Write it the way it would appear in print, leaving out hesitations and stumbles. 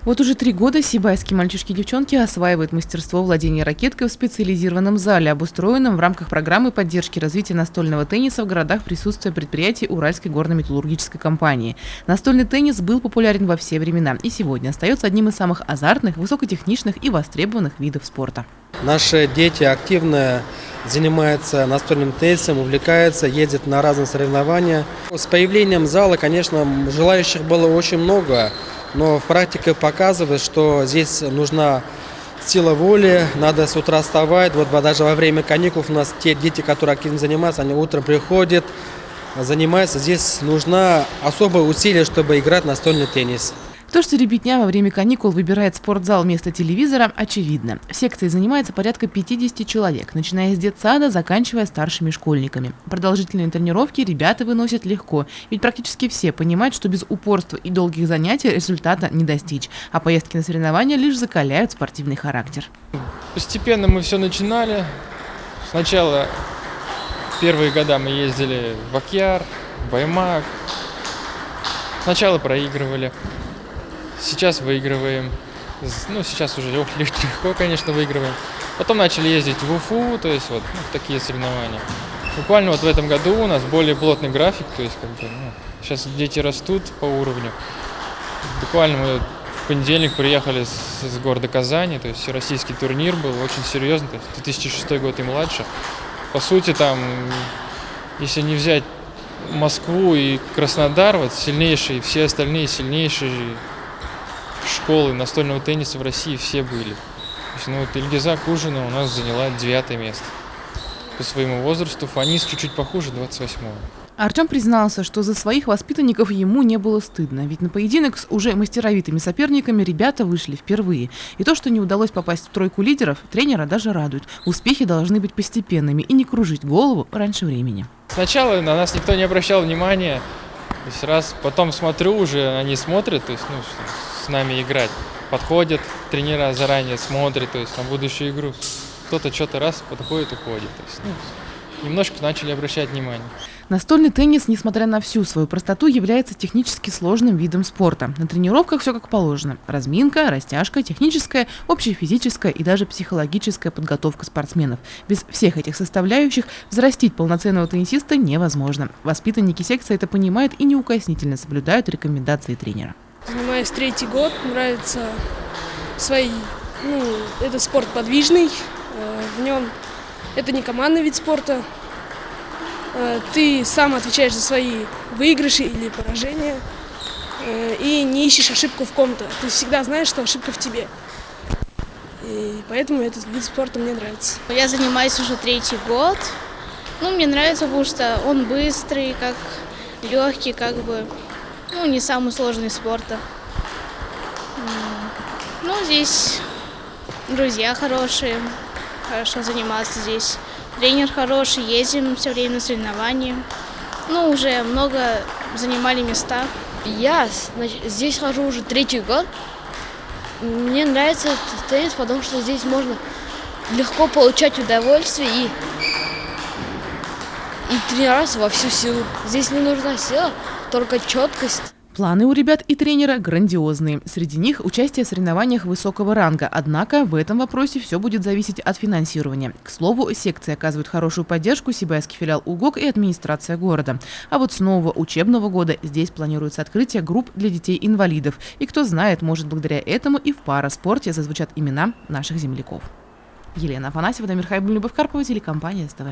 Вот уже 3 года сибайские мальчишки и девчонки осваивают мастерство владения ракеткой в специализированном зале, обустроенном в рамках программы поддержки развития настольного тенниса в городах присутствия предприятий Уральской горно-металлургической компании. Настольный теннис был популярен во все времена и сегодня остается одним из самых азартных, высокотехничных и востребованных видов спорта. Наши дети активно занимаются настольным теннисом, увлекаются, ездят на разные соревнования. С появлением зала, конечно, желающих было очень много, но практика показывает, что здесь нужна сила воли, надо с утра вставать. Вот даже во время каникул у нас те дети, которые активно занимаются, они утром приходят, занимаются. Здесь нужно особое усилие, чтобы играть в настольный теннис. То, что ребятня во время каникул выбирает спортзал вместо телевизора, очевидно. В секции занимается порядка 50 человек, начиная с детсада, заканчивая старшими школьниками. Продолжительные тренировки ребята выносят легко, ведь практически все понимают, что без упорства и долгих занятий результата не достичь, а поездки на соревнования лишь закаляют спортивный характер. Постепенно мы все начинали. Сначала первые года мы ездили в Акьяр, в Баймак. Сначала проигрывали. Сейчас выигрываем. Сейчас уже легко, конечно, выигрываем. Потом начали ездить в Уфу, то есть вот такие соревнования. Буквально вот в этом году у нас более плотный график, то есть сейчас дети растут по уровню. Буквально мы в понедельник приехали с города Казани, то есть всероссийский турнир был очень серьезный, то есть 2006 год и младше. По сути, там, если не взять Москву и Краснодар, вот сильнейшие, все остальные сильнейшие школы настольного тенниса в России все были. То есть, Ильгиза Кужина у нас заняла 9 место. По своему возрасту Фанис чуть-чуть похуже, 28-го. Артем признался, что за своих воспитанников ему не было стыдно, ведь на поединок с уже мастеровитыми соперниками ребята вышли впервые. И то, что не удалось попасть в тройку лидеров, тренера даже радует. Успехи должны быть постепенными и не кружить голову раньше времени. Сначала на нас никто не обращал внимания, то есть потом смотрю, уже они смотрят, то есть, с нами играть. Подходят, тренера заранее смотрят, то есть на будущую игру. Кто-то что-то раз подходит, уходит. То есть, немножко начали обращать внимание. Настольный теннис, несмотря на всю свою простоту, является технически сложным видом спорта. На тренировках все как положено. Разминка, растяжка, техническая, общефизическая и даже психологическая подготовка спортсменов. Без всех этих составляющих взрастить полноценного теннисиста невозможно. Воспитанники секции это понимают и неукоснительно соблюдают рекомендации тренера. Занимаюсь 3-й год, нравится это спорт подвижный, в нем это не командный вид спорта, ты сам отвечаешь за свои выигрыши или поражения и не ищешь ошибку в ком-то, ты всегда знаешь, что ошибка в тебе, и поэтому этот вид спорта мне нравится. Я занимаюсь уже 3-й год, мне нравится, потому что он быстрый, легкий, не самый сложный спорта. Здесь друзья хорошие, хорошо заниматься здесь. Тренер хороший, ездим все время на соревнования. Уже много занимали места. Я здесь хожу уже 3-й год. Мне нравится этот теннис, потому что здесь можно легко получать удовольствие и тренироваться во всю силу. Здесь не нужна сила, только четкость. Планы у ребят и тренера грандиозные. Среди них участие в соревнованиях высокого ранга. Однако в этом вопросе все будет зависеть от финансирования. К слову, секции оказывают хорошую поддержку сибайский филиал УГОК и администрация города. А вот с нового учебного года здесь планируется открытие групп для детей-инвалидов. И кто знает, может благодаря этому и в параспорте зазвучат имена наших земляков. Елена Афанасьева, Дамир Хайбуллин, Любовь Карпова, телекомпания СТВ.